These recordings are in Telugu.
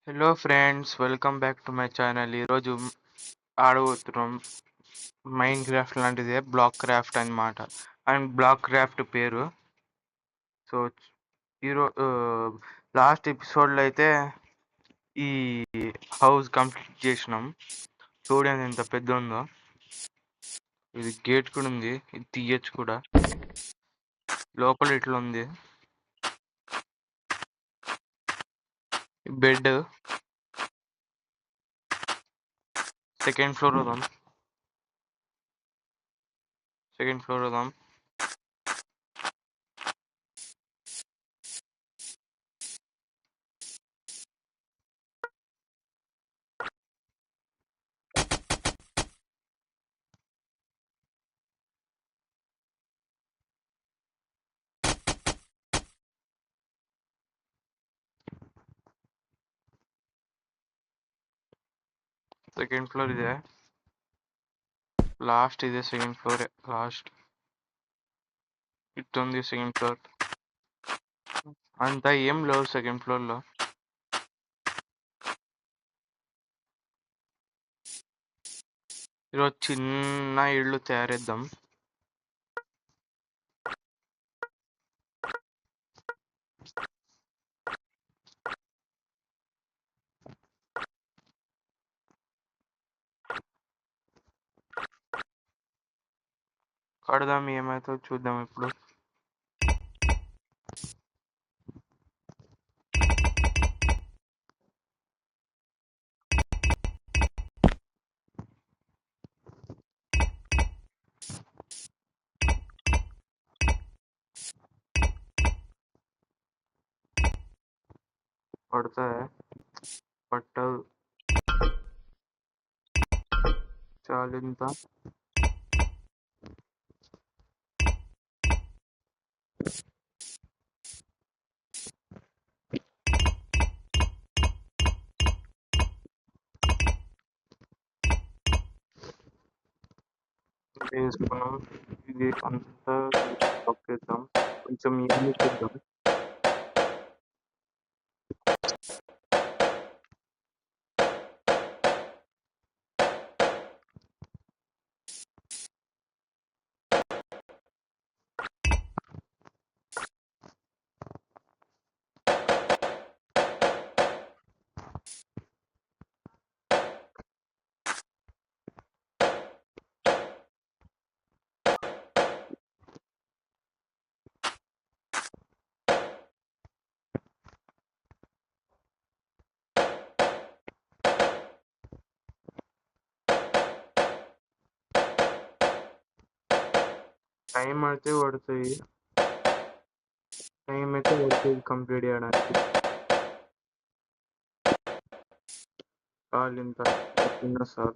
Hello friends, welcome back to my channel. ఈరోజు ఆడబోతున్నాం మైన్ క్రాఫ్ట్ లాంటిదే, బ్లాక్ క్రాఫ్ట్ అన్నమాట. అండ్ బ్లాక్ క్రాఫ్ట్ పేరు. సో ఈరోజు లాస్ట్ ఎపిసోడ్లో అయితే ఈ హౌస్ కంప్లీట్ చేసినాం. చూడండి ఎంత పెద్ద ఉందో. ఇది గేట్ కూడా ఉంది, ఇది తీయచ్చు కూడా. లోపల ఇట్లా ఉంది బెడ్. సెకండ్ ఫ్లోర్ వదాం. సెకండ్ ఫ్లోర్ ఇదే, లాస్ట్ ఇదే సెకండ్ ఫ్లోర్. లాస్ట్ ఇట్ ఉంది సెకండ్ ఫ్లోర్. అంతా ఏం లేవు సెకండ్ ఫ్లోర్ లో. ఈరోజు చిన్న ఇళ్ళు తయారేద్దాం. కడదాం, ఏమైతే చూద్దాం ఇప్పుడు. పడతాయా? పట్టదు. చాలు ఇంత. వేసుకున్నాం. ఇది అంతా తొక్కేద్దాం, కొంచెం ఏమి చూద్దాం. టైం అయితే పడుతుంది, కంప్లీట్ చేయడానికి. చాలు ఇంత చిన్న సార్.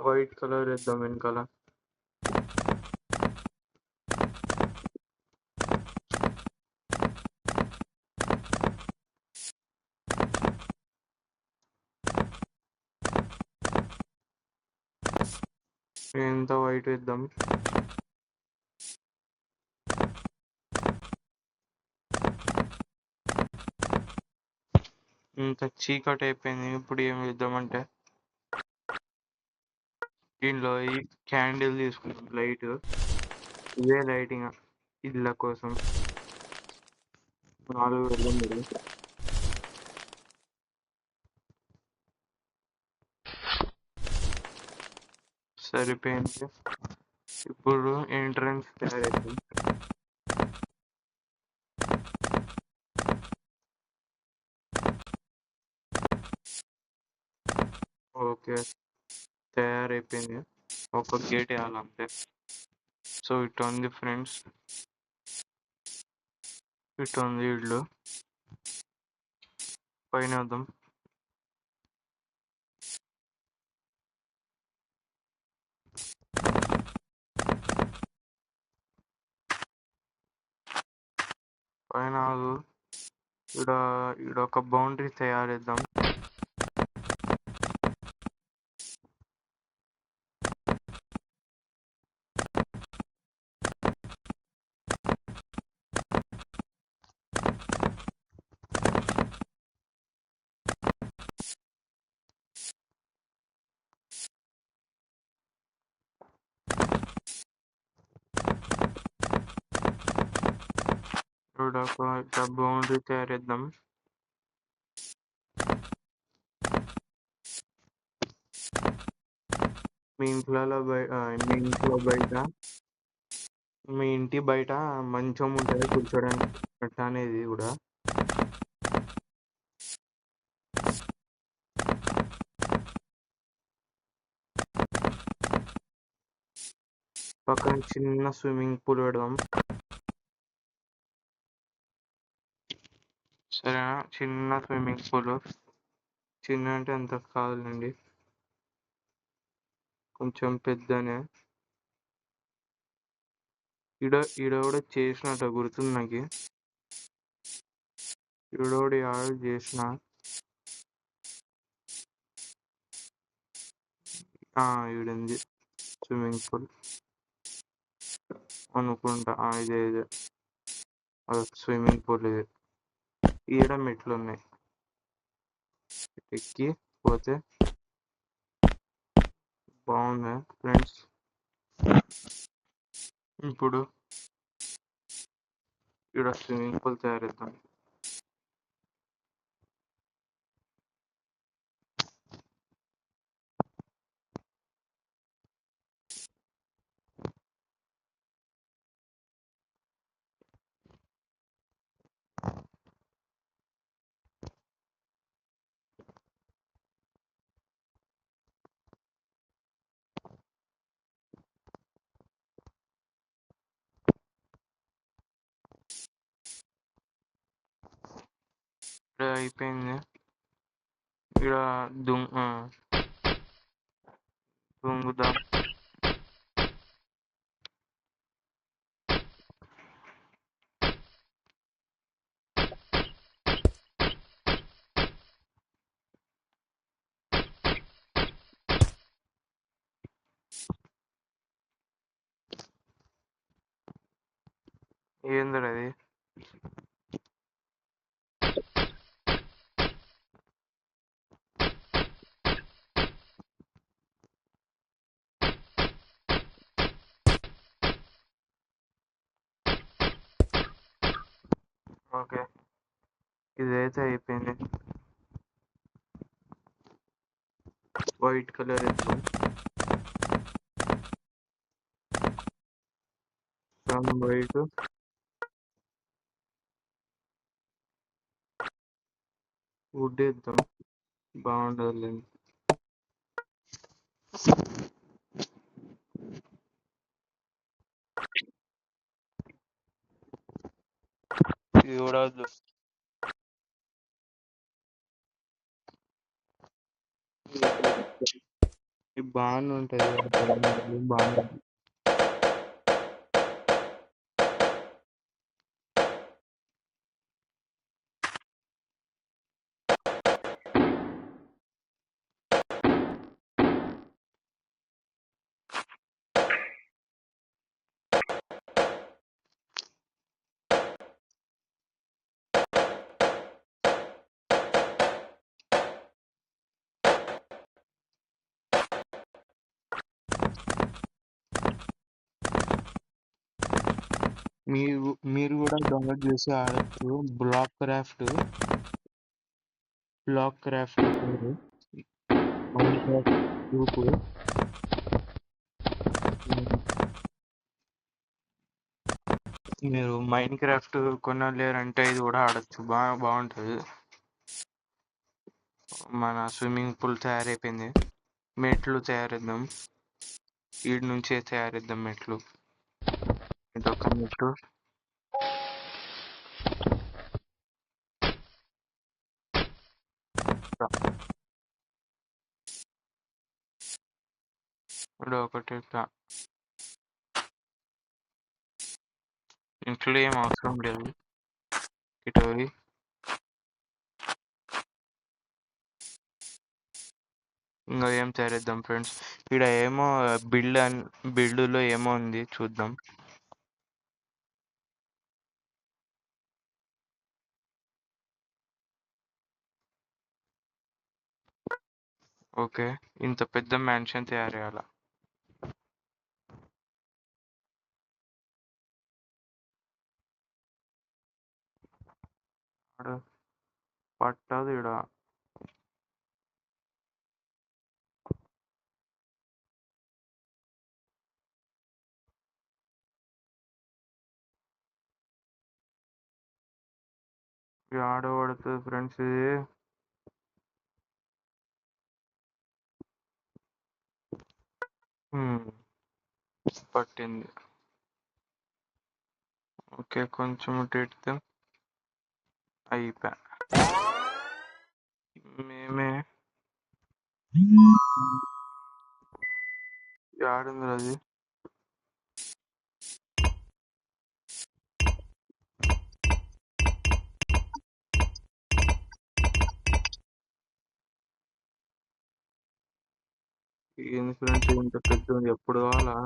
వైట్ కలర్ వేద్దాం వెనకాల. ఎంత వైట్ వేద్దాం. ఇంత చీకటి అయిపోయింది. ఇప్పుడు ఏం వేద్దామంటే దీనిలో ఈ క్యాండిల్ తీసుకున్నాం, లైట్. ఇదే లైటింగ్ ఇళ్ళ కోసం. 4 వేద్దాం మీరు. సరిపోయింది. ఇప్పుడు ఎంట్రన్స్ తయారైంది. ఓకే, తయారైపోయింది. ఒక గేట్ వేయాలంతే. సో ఇటు ఉంది ఫ్రెండ్స్, ఇటు ఉంది ఇల్లు. పైన వద్దాం. పైన ఇక్కడ ఒక బౌండరీ తయారేద్దాం. ఇప్పుడు ఇట్లా బౌండరీ తయారు మీ ఇంట్లో మీ ఇంట్లో బయట మీ ఇంటి బయట మంచం ఉంటుంది కూర్చోడానికి పెట్ట అనేది కూడా పక్కన చిన్న స్విమ్మింగ్ పూల్ పెడదాం. సరేనా? చిన్న స్విమ్మింగ్ పూల్, చిన్న అంటే అంత కాదులేండి, కొంచెం పెద్దనే. ఈడ కూడా చేసినట్టు గుర్తుంది నాకు. ఈడోడి ఆడు చేసిన ఈడుంది స్విమ్మింగ్ పూల్ అనుకుంటా. ఇదే స్విమ్మింగ్ పూల్ ఇది. ఈడ మెట్లు ఉన్నాయి, ఎక్కి పోతే బాగుంది ఫ్రెండ్స్. ఇప్పుడు ఈడ స్విమ్మింగ్ పూల్ తయారైద్దాం. ఇక్కడ అయిపోయింది. ఇక్కడ దుంగుదాం. ఏందిరా అది? ఓకే, ఇదైతే అయిపోయింది. వైట్ కలర్ ఇద్దాం. వైట్ వుడ్ ఇద్దాం, బాగుండదు. ఇది కూడా వద్దు. ఇది బాగానే ఉంటుంది, బాగుంటుంది. మీరు కూడా డౌన్లోడ్ చేసి ఆడచ్చు. Block craft group. మీరు మైన్ క్రాఫ్ట్ కొనలేరంటే ఇది కూడా ఆడచ్చు, బాగుంటుంది. మన స్విమ్మింగ్ పూల్ తయారైపోయింది. మెట్లు తయారిద్దాం, ఈడు నుంచే తయారిద్దాం మెట్లు. ఇదొక మెట్లు, ఇప్పుడు ఒకటి ఇంట్లో ఏం అవసరం లేదు. ఇటు ఇంకా ఏం తయారిద్దాం ఫ్రెండ్స్. ఇక్కడ ఏమో బిల్డ్లో ఏమో ఉంది, చూద్దాం. ఓకే, ఇంత పెద్ద మ్యాన్షన్ తయారు చేయాల. ఆడ పట్టదు ఈడ. ఆడ పడుతుంది ఫ్రెండ్స్ ఇది. పట్టింది. ఓకే, కొంచెం ఇటు అయిపోయా. మేమే ఆడింది అది. ఏంది ఫ్రెండ్స్ ఇంత పెద్ద ఉంది, ఎప్పుడు కావాలా?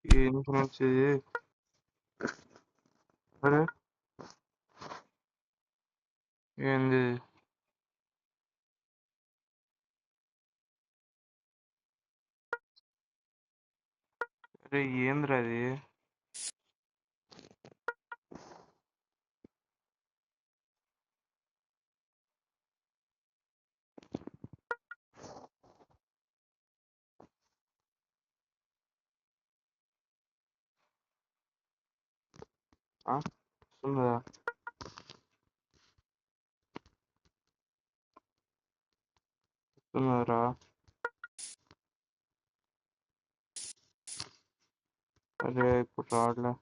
ఏంది ఫ్రెండ్స్ ఇది? అరే ఏంది? అరే ఏంద్రా అది? వస్తుందా? వస్తున్నారా? అరే ఇప్పుడు రావట్లే.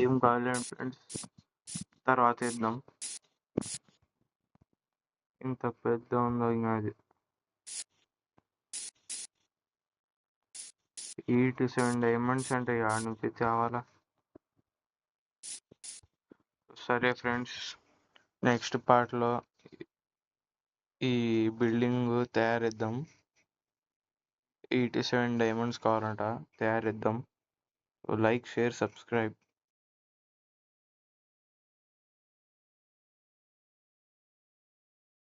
ఏం కాలేదు ఫ్రెండ్స్, తర్వాత ఇద్దాం. ఇంత పెద్ద ఉందో ఇంకా అది. 87 డైమండ్స్ అంటే యాడ్ నుంచి తేవాలా? సరే ఫ్రెండ్స్, నెక్స్ట్ పార్ట్లో ఈ బిల్డింగ్ తయారిద్దాం. 87 డైమండ్స్ కావాలంట, తయారిద్దాం. Like, share, subscribe.